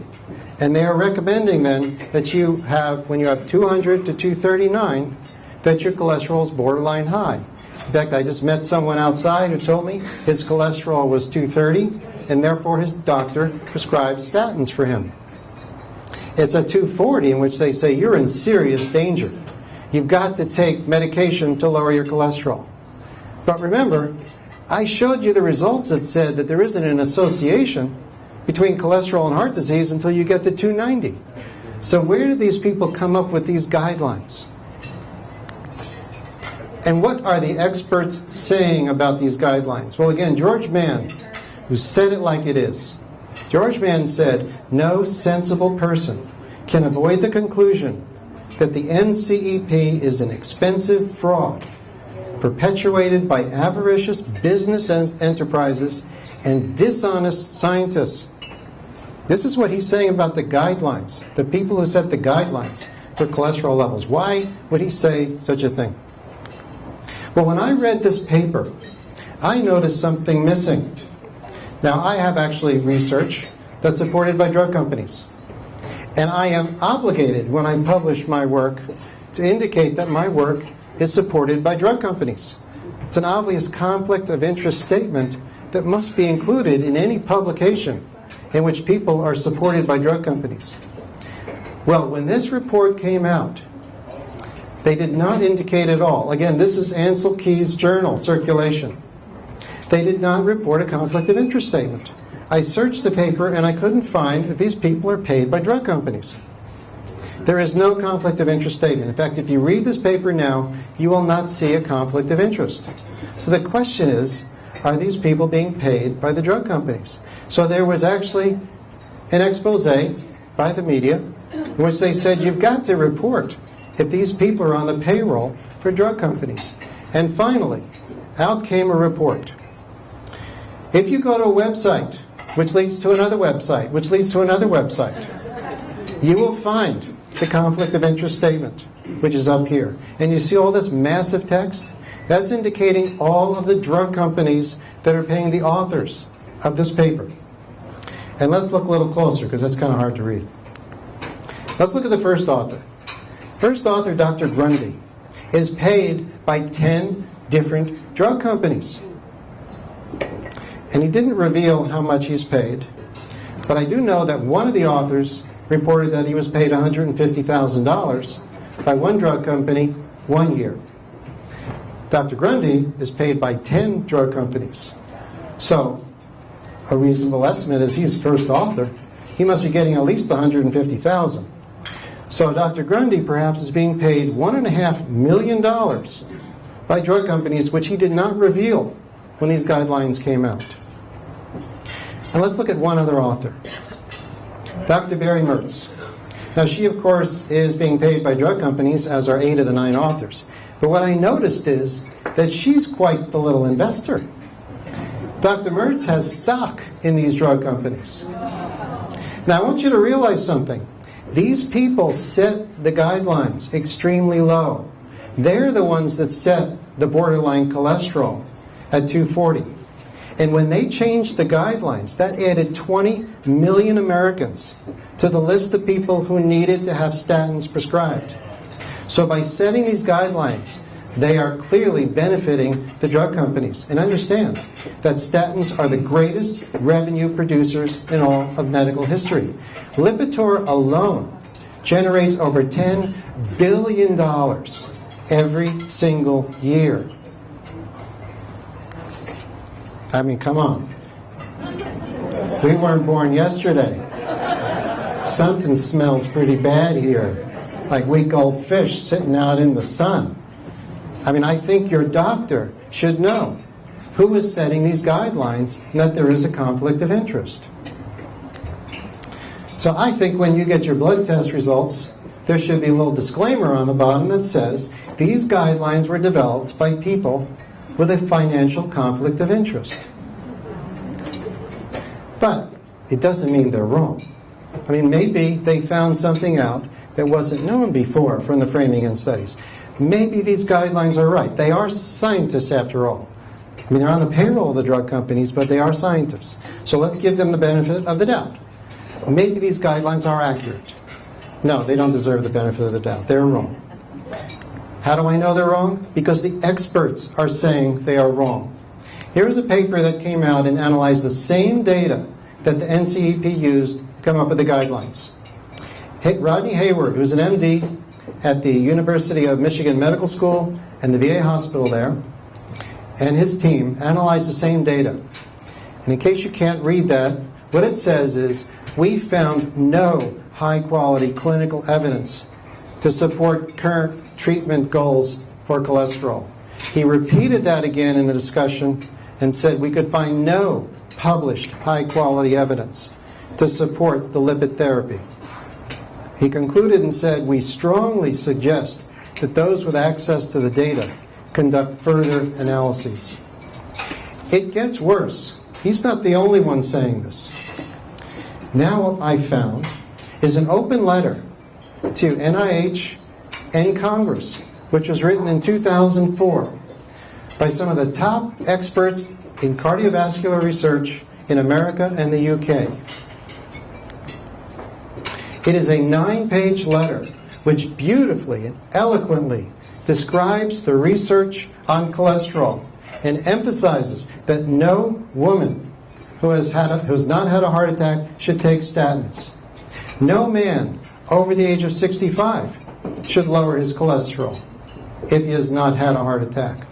And they are recommending then that you have, when you have 200 to 239, that your cholesterol is borderline high. In fact, I just met someone outside who told me his cholesterol was 230, and therefore his doctor prescribed statins for him. It's a 240 in which they say you're in serious danger. You've got to take medication to lower your cholesterol. But remember, I showed you the results that said that there isn't an association between cholesterol and heart disease until you get to 290. So where did these people come up with these guidelines? And what are the experts saying about these guidelines? Well, again, George Mann, who said it like it is. George Mann said, no sensible person can avoid the conclusion that the NCEP is an expensive fraud perpetuated by avaricious business enterprises and dishonest scientists. This is what he's saying about the guidelines, the people who set the guidelines for cholesterol levels. Why would he say such a thing? Well, when I read this paper, I noticed something missing. Now, I have actually research that's supported by drug companies. And I am obligated, when I publish my work, to indicate that my work is supported by drug companies. It's an obvious conflict of interest statement that must be included in any publication in which people are supported by drug companies. Well, when this report came out, they did not indicate at all. Again, this is Ancel Keys' journal, Circulation. They did not report a conflict of interest statement. I searched the paper and I couldn't find if these people are paid by drug companies. There is no conflict of interest statement. In fact, if you read this paper now, you will not see a conflict of interest. So the question is, are these people being paid by the drug companies? So there was actually an expose by the media in which they said you've got to report if these people are on the payroll for drug companies. And finally, out came a report. If you go to a website, which leads to another website, which leads to another website, you will find the conflict of interest statement, which is up here. And you see all this massive text? That's indicating all of the drug companies that are paying the authors of this paper. And let's look a little closer, because that's kind of hard to read. Let's look at the first author. First author, Dr. Grundy, is paid by 10 different drug companies. And he didn't reveal how much he's paid, but I do know that one of the authors reported that he was paid $150,000 by one drug company 1 year. Dr. Grundy is paid by 10 drug companies. So a reasonable estimate is he's first author. He must be getting at least $150,000. So Dr. Grundy perhaps is being paid $1.5 million by drug companies, which he did not reveal when these guidelines came out. And let's look at one other author, Dr. Barry Mertz. Now she, of course, is being paid by drug companies, as are 8 of the 9 authors. But what I noticed is that she's quite the little investor. Dr. Mertz has stock in these drug companies. Now I want you to realize something. These people set the guidelines extremely low. They're the ones that set the borderline cholesterol at 240. And when they changed the guidelines, that added 20 million Americans to the list of people who needed to have statins prescribed. So by setting these guidelines, they are clearly benefiting the drug companies. And understand that statins are the greatest revenue producers in all of medical history. Lipitor alone generates over $10 billion every single year. I mean, come on. We weren't born yesterday. Something smells pretty bad here, like week-old fish sitting out in the sun. I mean, I think your doctor should know who is setting these guidelines and that there is a conflict of interest. So I think when you get your blood test results, there should be a little disclaimer on the bottom that says these guidelines were developed by people with a financial conflict of interest. But it doesn't mean they're wrong. I mean, maybe they found something out that wasn't known before from the Framingham studies. Maybe these guidelines are right. They are scientists, after all. I mean, they're on the payroll of the drug companies, but they are scientists. So let's give them the benefit of the doubt. Maybe these guidelines are accurate. No, they don't deserve the benefit of the doubt. They're wrong. How do I know they're wrong? Because the experts are saying they are wrong. Here's a paper that came out and analyzed the same data that the NCEP used to come up with the guidelines. Rodney Hayward, who's an MD at the University of Michigan Medical School and the VA hospital there, and his team analyzed the same data. And in case you can't read that, what it says is, we found no high-quality clinical evidence to support current treatment goals for cholesterol. He repeated that again in the discussion and said we could find no published high-quality evidence to support the lipid therapy. He concluded and said, we strongly suggest that those with access to the data conduct further analyses. It gets worse. He's not the only one saying this. Now what I found is an open letter to NIH and Congress, which was written in 2004 by some of the top experts in cardiovascular research in America and the UK. It is a 9-page letter which beautifully and eloquently describes the research on cholesterol and emphasizes that no woman who's not had a heart attack should take statins. No man over the age of 65 should lower his cholesterol if he has not had a heart attack.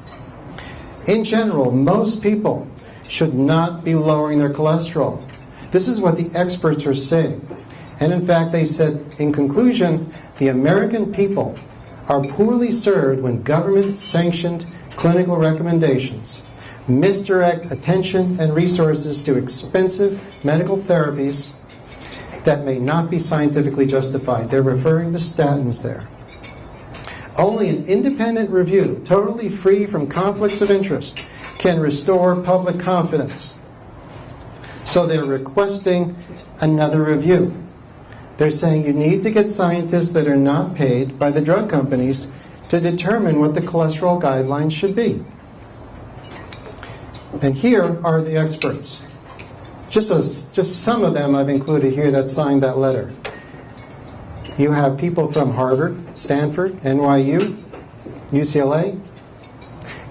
In general, most people should not be lowering their cholesterol. This is what the experts are saying. And in fact, they said, in conclusion, the American people are poorly served when government-sanctioned clinical recommendations misdirect attention and resources to expensive medical therapies that may not be scientifically justified. They're referring to statins there. Only an independent review, totally free from conflicts of interest, can restore public confidence. So they're requesting another review. They're saying you need to get scientists that are not paid by the drug companies to determine what the cholesterol guidelines should be. And here are the experts. Just some of them I've included here that signed that letter. You have people from Harvard, Stanford, NYU, UCLA.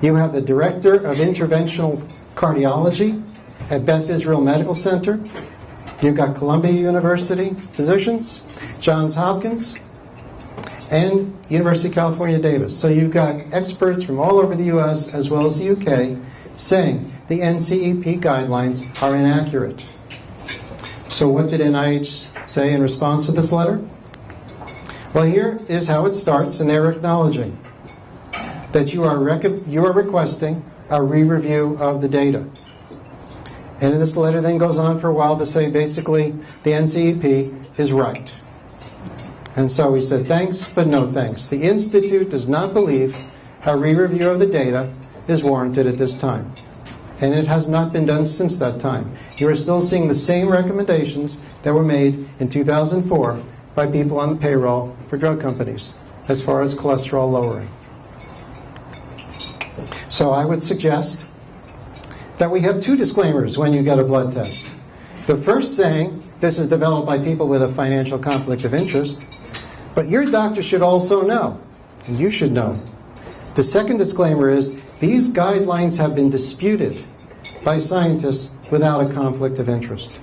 You have the director of interventional cardiology at Beth Israel Medical Center. You've got Columbia University physicians, Johns Hopkins, and University of California, Davis. So you've got experts from all over the U.S. as well as the U.K. saying the NCEP guidelines are inaccurate. So what did NIH say in response to this letter? Well, here is how it starts, and they're acknowledging that you are requesting a re-review of the data. And this letter then goes on for a while to say basically the NCEP is right. And so we said thanks, but no thanks. The Institute does not believe a re-review of the data is warranted at this time. And it has not been done since that time. You are still seeing the same recommendations that were made in 2004 by people on the payroll for drug companies as far as cholesterol lowering. So I would suggest that we have two disclaimers when you get a blood test. The first saying, this is developed by people with a financial conflict of interest, but your doctor should also know, and you should know. The second disclaimer is, these guidelines have been disputed by scientists without a conflict of interest.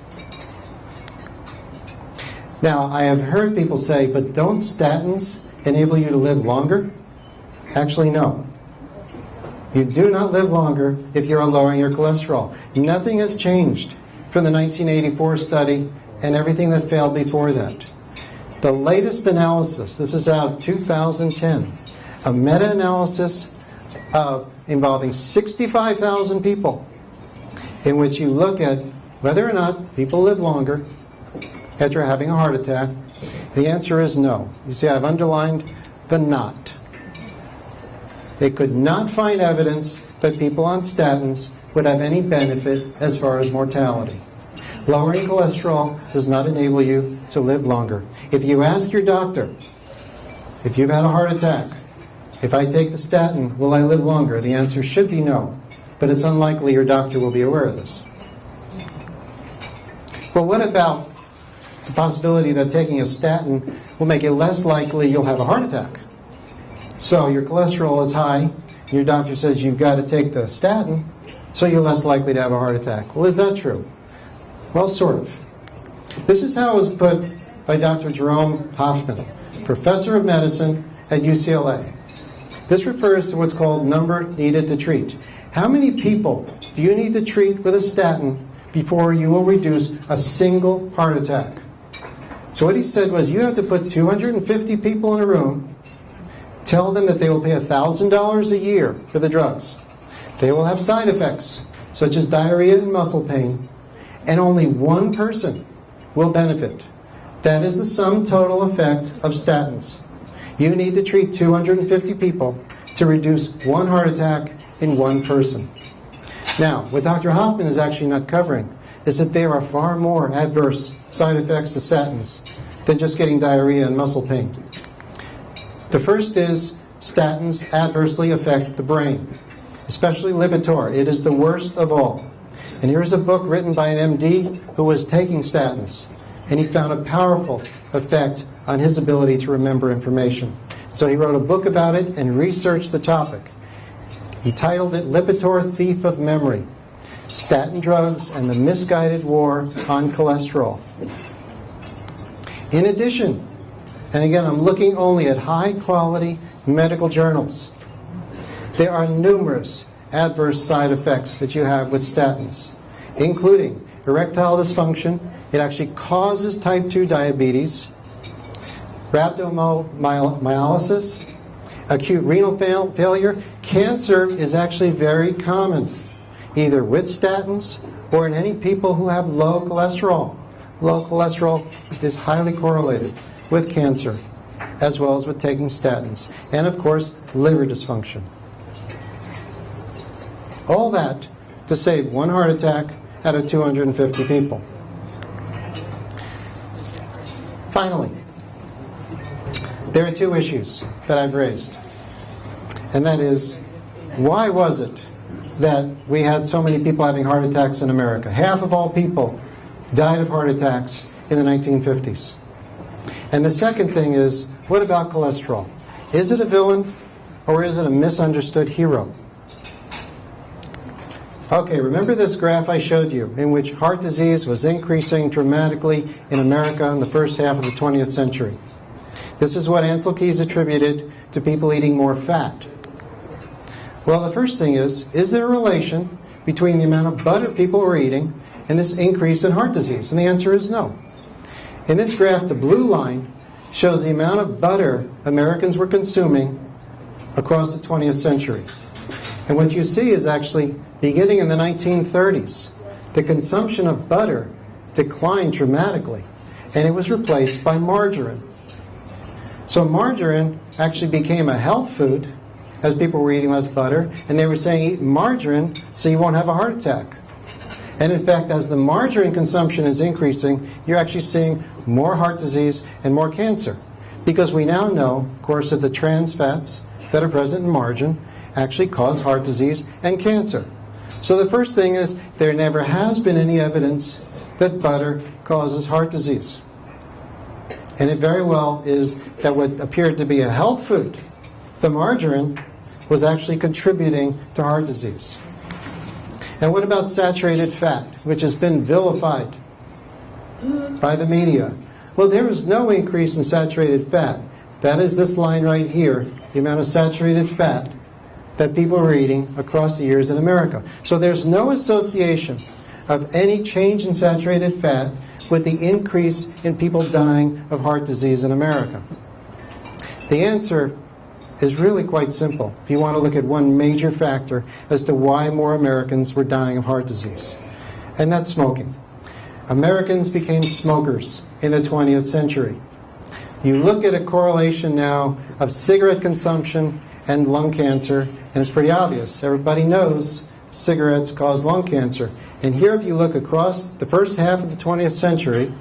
Now, I have heard people say, but don't statins enable you to live longer? Actually, no. You do not live longer if you are lowering your cholesterol. Nothing has changed from the 1984 study and everything that failed before that. The latest analysis, this is out of 2010, a meta-analysis involving 65,000 people, in which you look at whether or not people live longer after having a heart attack. The answer is no. You see, I've underlined the not. They could not find evidence that people on statins would have any benefit as far as mortality. Lowering cholesterol does not enable you to live longer. If you ask your doctor, if you've had a heart attack, if I take the statin, will I live longer? The answer should be no, but it's unlikely your doctor will be aware of this. Well, what about the possibility that taking a statin will make it less likely you'll have a heart attack? So your cholesterol is high, and your doctor says you've got to take the statin, so you're less likely to have a heart attack. Well, is that true? Well, sort of. This is how it was put by Dr. Jerome Hoffman, professor of medicine at UCLA. This refers to what's called number needed to treat. How many people do you need to treat with a statin before you will reduce a single heart attack? So what he said was, you have to put 250 people in a room, tell them that they will pay $1,000 a year for the drugs. They will have side effects, such as diarrhea and muscle pain, and only one person will benefit. That is the sum total effect of statins. You need to treat 250 people to reduce one heart attack in one person. Now, what Dr. Hoffman is actually not covering is that there are far more adverse side effects to statins than just getting diarrhea and muscle pain. The first is statins adversely affect the brain, especially Lipitor. It is the worst of all. And here's a book written by an MD who was taking statins, and he found a powerful effect on his ability to remember information. So he wrote a book about it and researched the topic. He titled it Lipitor Thief of Memory: Statin Drugs and the Misguided War on Cholesterol. In addition, and again, I'm looking only at high-quality medical journals, there are numerous adverse side effects that you have with statins, including erectile dysfunction. It actually causes type 2 diabetes, rhabdomyolysis, acute renal failure. Cancer is actually very common, either with statins or in any people who have low cholesterol. Low cholesterol is highly correlated with cancer, as well as with taking statins. And of course, liver dysfunction. All that to save one heart attack out of 250 people. Finally, there are two issues that I've raised. And that is, why was it that we had so many people having heart attacks in America? Half of all people died of heart attacks in the 1950s. And the second thing is, what about cholesterol? Is it a villain or is it a misunderstood hero? Okay, remember this graph I showed you in which heart disease was increasing dramatically in America in the first half of the 20th century. This is what Ancel Keys attributed to people eating more fat. Well, the first thing is there a relation between the amount of butter people were eating and this increase in heart disease? And the answer is no. In this graph, the blue line shows the amount of butter Americans were consuming across the 20th century. And what you see is actually, beginning in the 1930s, the consumption of butter declined dramatically, and it was replaced by margarine. So margarine actually became a health food as people were eating less butter, and they were saying eat margarine so you won't have a heart attack. And in fact, as the margarine consumption is increasing, you're actually seeing more heart disease and more cancer. Because we now know, of course, that the trans fats that are present in margarine actually cause heart disease and cancer. So the first thing is, there never has been any evidence that butter causes heart disease. And it very well is that what appeared to be a health food, the margarine, was actually contributing to heart disease. And what about saturated fat, which has been vilified by the media? Well, there is no increase in saturated fat. That is this line right here, the amount of saturated fat that people are eating across the years in America. So there's no association of any change in saturated fat with the increase in people dying of heart disease in America. The answer is really quite simple if you want to look at one major factor as to why more Americans were dying of heart disease, and that's smoking. Americans became smokers in the 20th century. You look at a correlation now of cigarette consumption and lung cancer, and it's pretty obvious. Everybody knows cigarettes cause lung cancer. And here, if you look across the first half of the 20th century,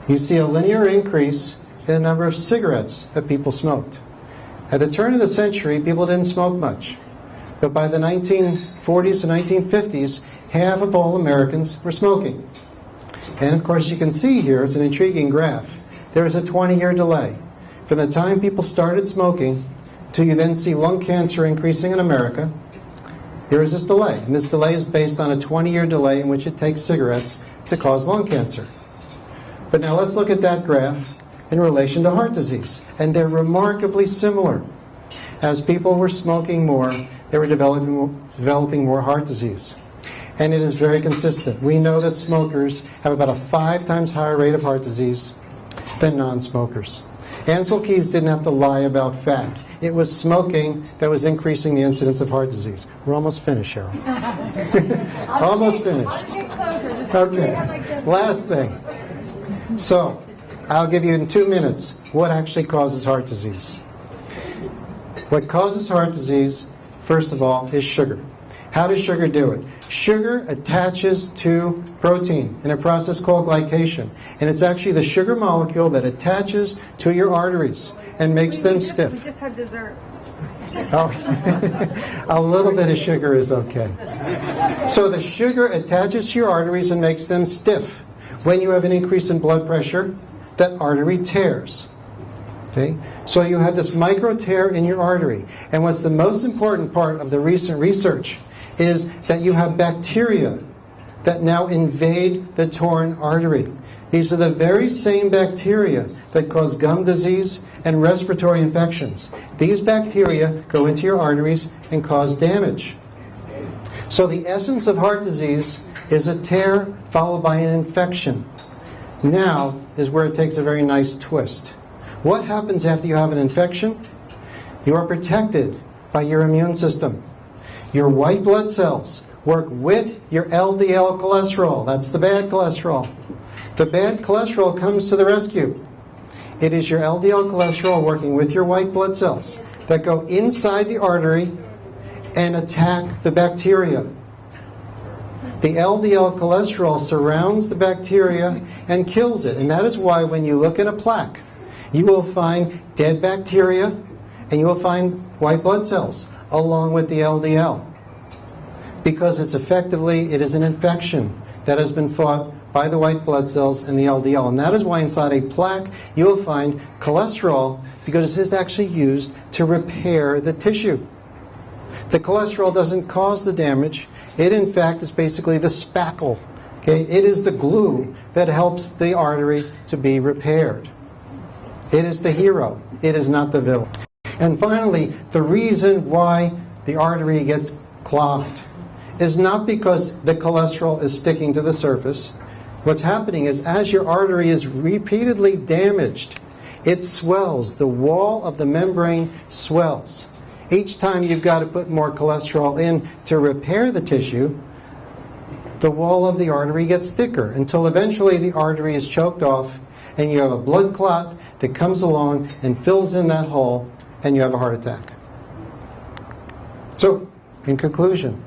you see a linear increase in the number of cigarettes that people smoked. At the turn of the century, people didn't smoke much. But by the 1940s to 1950s, half of all Americans were smoking. And of course, you can see here, it's an intriguing graph. There is a 20-year delay from the time people started smoking till you then see lung cancer increasing in America. There is this delay, and this delay is based on a 20-year delay in which it takes cigarettes to cause lung cancer. But now let's look at that graph in relation to heart disease, and they're remarkably similar. As people were smoking more, they were developing more heart disease. And it is very consistent. We know that smokers have about a 5 times higher rate of heart disease than non-smokers. Ancel Keys didn't have to lie about fat. It was smoking that was increasing the incidence of heart disease. We're almost finished, Cheryl. Almost finished. Okay, last thing. So, I'll give you in 2 minutes what actually causes heart disease. What causes heart disease, first of all, is sugar. How does sugar do it? Sugar attaches to protein in a process called glycation. And it's actually the sugar molecule that attaches to your arteries and makes them stiff. We just had dessert. Oh, a little bit of sugar is okay. So the sugar attaches to your arteries and makes them stiff. When you have an increase in blood pressure, that artery tears. Okay? So you have this micro tear in your artery. And what's the most important part of the recent research is that you have bacteria that now invade the torn artery. These are the very same bacteria that cause gum disease and respiratory infections. These bacteria go into your arteries and cause damage. So the essence of heart disease is a tear followed by an infection. Now is where it takes a very nice twist. What happens after you have an infection? You are protected by your immune system. Your white blood cells work with your LDL cholesterol. That's the bad cholesterol. The bad cholesterol comes to the rescue. It is your LDL cholesterol working with your white blood cells that go inside the artery and attack the bacteria. The LDL cholesterol surrounds the bacteria and kills it. And that is why when you look at a plaque, you will find dead bacteria and you will find white blood cells along with the LDL. Because it is an infection that has been fought by the white blood cells and the LDL. And that is why inside a plaque you will find cholesterol, because it is actually used to repair the tissue. The cholesterol doesn't cause the damage. It, in fact, is basically the spackle. Okay? It is the glue that helps the artery to be repaired. It is the hero. It is not the villain. And finally, the reason why the artery gets clogged is not because the cholesterol is sticking to the surface. What's happening is as your artery is repeatedly damaged, it swells. The wall of the membrane swells. Each time you've got to put more cholesterol in to repair the tissue, the wall of the artery gets thicker until eventually the artery is choked off and you have a blood clot that comes along and fills in that hole and you have a heart attack. So, in conclusion,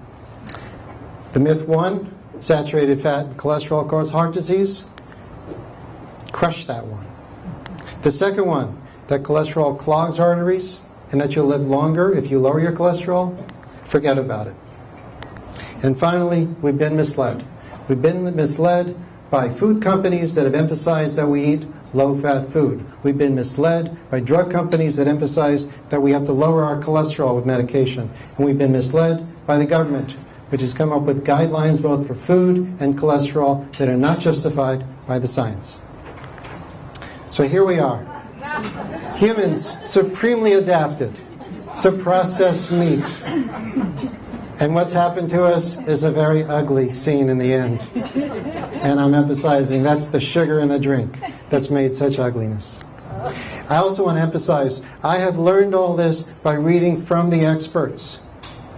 the myth 1, saturated fat and cholesterol cause heart disease, crush that one. The second one, that cholesterol clogs arteries and that you'll live longer if you lower your cholesterol, forget about it. And finally, we've been misled. We've been misled by food companies that have emphasized that we eat low-fat food. We've been misled by drug companies that emphasize that we have to lower our cholesterol with medication. And we've been misled by the government, which has come up with guidelines both for food and cholesterol that are not justified by the science. So here we are. Humans supremely adapted to processed meat. And what's happened to us is a very ugly scene in the end. And I'm emphasizing that's the sugar in the drink that's made such ugliness. I also want to emphasize, I have learned all this by reading from the experts,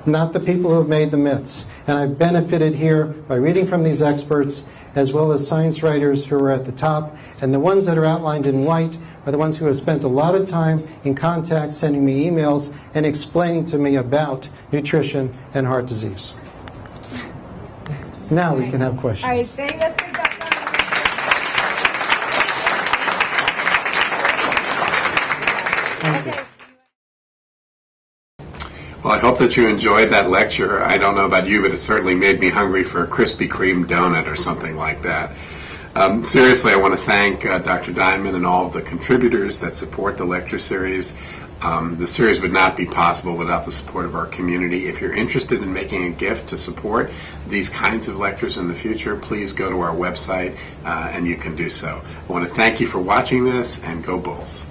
not the people who have made the myths. And I've benefited here by reading from these experts, as well as science writers who are at the top. And the ones that are outlined in white are the ones who have spent a lot of time in contact, sending me emails and explaining to me about nutrition and heart disease. Now we can have questions. All right, thank you. Let's take that one. Okay. Well, I hope that you enjoyed that lecture. I don't know about you, but it certainly made me hungry for a Krispy Kreme donut or something like that. Seriously, I want to thank Dr. Diamond and all of the contributors that support the lecture series. The series would not be possible without the support of our community. If you're interested in making a gift to support these kinds of lectures in the future, please go to our website and you can do so. I want to thank you for watching this, and go Bulls.